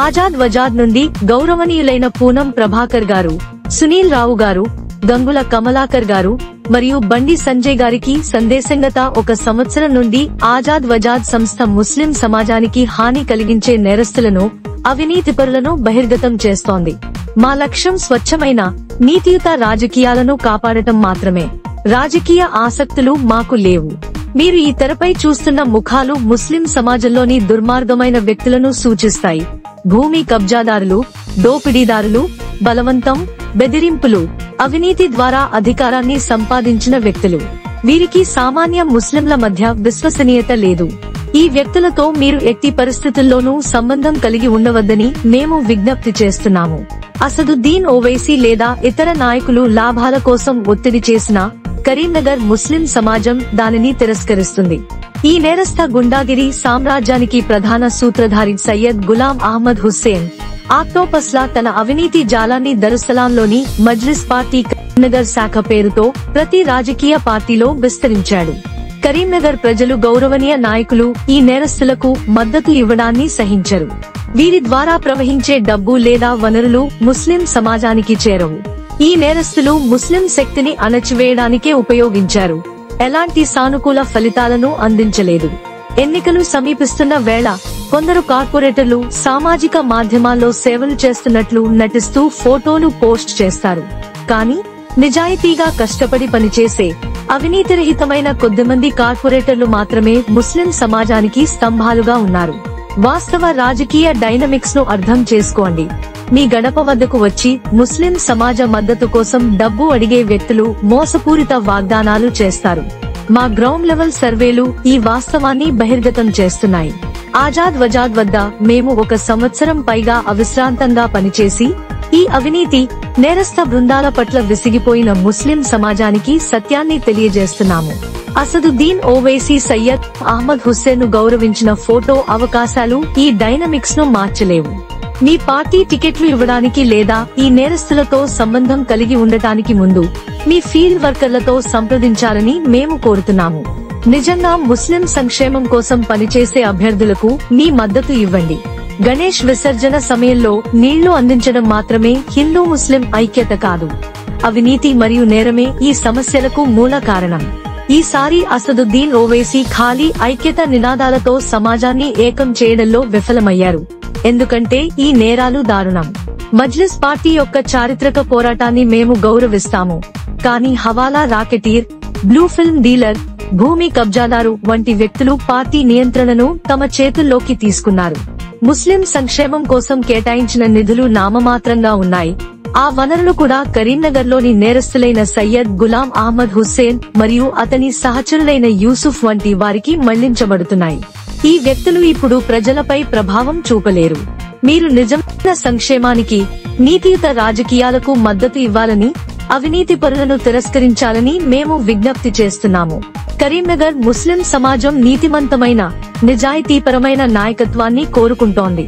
ఆజాద్ వజాద్ నుండి గౌరవనీయులైన పూనం ప్రభాకర్ గారు, సునీల్ రావు గారు, గంగుల కమలాకర్ గారు మరియు బండి సంజయ్ గారికి సందేశంగత 1 సంవత్సరం నుండి ఆజాద్ వజాద్ సంస్థ ముస్లిం సమాజానికి హాని కలిగించే నేరస్తులను, అవినీతిపరులను బహిర్గతం చేస్తోంది. మా లక్ష్యం స్వచ్ఛమైన, నీతియుత రాజకీయాలను కాపాడటం మాత్రమే. రాజకీయ ఆసక్తులు మాకు లేవు. మీరు ఈ తెరపై చూస్తున్న ముఖాలు ముస్లిం సమాజంలోని దుర్మార్గమైన వ్యక్తులను సూచిస్తాయి. భూమి కబ్జాదారులు, దోపిడీదారులు, బలవంతం, బెదిరింపులు, అవినీతి ద్వారా అధికారాన్ని సంపాదించిన వ్యక్తులు. వీరికి సామాన్య ముస్లింల మధ్య విశ్వసనీయత లేదు. ఈ వ్యక్తులతో మీరు ఎట్టి పరిస్థితుల్లోనూ సంబంధం కలిగి ఉండవద్దని మేము విజ్ఞప్తి చేస్తున్నాము. అసదుద్దీన్ ఓవైసీ లేదా ఇతర నాయకులు లాభాల కోసం ఒత్తిడి చేసినా కరీంనగర్ ముస్లిం సమాజం దానిని తిరస్కరిస్తుంది. ఈ నేరస్థ గుండాగిరి సామ్రాజ్యానికి ప్రధాన సూత్రధారి సయ్యద్ గులాం అహ్మద్ హుస్సేన్ ఆక్టోపస్లా తన అవినీతి జాలాన్ని దరుసలాంలోని మజ్లిస్ పార్టీ కరీంనగర్ శాఖ పేరుతో ప్రతి రాజకీయ పార్టీలో విస్తరించాడు. కరీంనగర్ ప్రజలు గౌరవనీయ నాయకులు ఈ నేరస్తులకు మద్దతు ఇవ్వడాన్ని సహించరు. వీరి ద్వారా ప్రవహించే డబ్బు లేదా వనరులు ముస్లిం సమాజానికి చేరవు. ఈ నేరస్తులు ముస్లిం శక్తిని అణచివేయడానికే ఉపయోగించారు. ఎలాంటి సానుకూల ఫలితాలను అందించలేదు. ఎన్నికలు సమీపిస్తున్న వేళ కొందరు కార్పొరేటర్లు సామాజిక మాధ్యమాల్లో సేవలు చేస్తున్నట్లు నటిస్తూ ఫోటోలు పోస్ట్ చేస్తారు. కానీ నిజాయితీగా కష్టపడి పనిచేసే అవినీతిరహితమైన కొద్దిమంది కార్పొరేటర్లు మాత్రమే ముస్లిం సమాజానికి స్తంభాలుగా ఉన్నారు. వాస్తవ రాజకీయ డైనమిక్స్ ను అర్థం చేసుకోండి. మీ గడప వద్దకు వచ్చి ముస్లిం సమాజ మద్దతు కోసం డబ్బు అడిగే వ్యక్తులు మోసపూరిత వాగ్దానాలు చేస్తారు. మా గ్రౌండ్ లెవెల్ సర్వేలు ఈ వాస్తవాన్ని బహిర్గతం చేస్తున్నాయి. ఆజాద్ వజాద్ వద్ద మేము 1 సంవత్సరం పైగా అవిశ్రాంతంగా పనిచేసి ఈ అవినీతి నేరస్థ బృందాల పట్ల విసిగిపోయిన ముస్లిం సమాజానికి సత్యాన్ని తెలియజేస్తున్నాము. అసదుద్దీన్ ఓవైసీ, సయ్యద్ అహ్మద్ హుస్సేన్ ను గౌరవించిన ఫోటో అవకాశాలు ఈ డైనమిక్స్ ను మార్చలేవు. మీ పార్టీ టికెట్లు ఇవ్వడానికి లేదా ఈ నేరస్తులతో సంబంధం కలిగి ఉండటానికి ముందు మీ ఫీల్డ్ వర్కర్లతో సంప్రదించాలని మేము కోరుతున్నాము. నిజంగా ముస్లిం సంక్షేమం కోసం పనిచేసే అభ్యర్థులకు మీ మద్దతు ఇవ్వండి. గణేష్ విసర్జన సమయంలో నీళ్లు అందించడం మాత్రమే హిందూ ముస్లిం ఐక్యత కాదు. అవినీతి మరియు నేరమే ఈ సమస్యలకు మూల కారణం. ఈసారి అసదుద్దీన్ ఓవైసీ ఖాళీ ఐక్యత నినాదాలతో సమాజాన్ని ఏకం చేయడంలో విఫలమయ్యారు. ఎందుకంటే ఈ నేరాలు దారుణం. మజ్లిస్ పార్టీ యొక్క చారిత్రక పోరాటాన్ని మేము గౌరవిస్తాము. కానీ హవాలా రాకెటీర్, బ్లూ ఫిల్మ్ డీలర్, భూమి కబ్జాదారు వంటి వ్యక్తులు పార్టీ నియంత్రణను తమ చేతుల్లోకి తీసుకున్నారు. ముస్లిం సంక్షేమం కోసం కేటాయించిన నిధులు నామమాత్రంగా ఉన్నాయి. ఆ వనరులు కూడా కరీంనగర్లోని నేరస్తులైన సయ్యద్ గులాం అహ్మద్ హుస్సేన్ మరియు అతని సహచరులైన యూసుఫ్ వంటి వారికి మళ్లించబడుతున్నాయి. ఈ వ్యక్తులు ఇప్పుడు ప్రజలపై ప్రభావం చూపలేరు. మీరు నిజమైన సంక్షేమానికి, నీతియుత రాజకీయాలకు మద్దతు ఇవ్వాలని, అవినీతి పరులను తిరస్కరించాలని మేము విజ్ఞప్తి చేస్తున్నాము. కరీంనగర్ ముస్లిం సమాజం నీతిమంతమైన, నిజాయితీపరమైన నాయకత్వాన్ని కోరుకుంటోంది.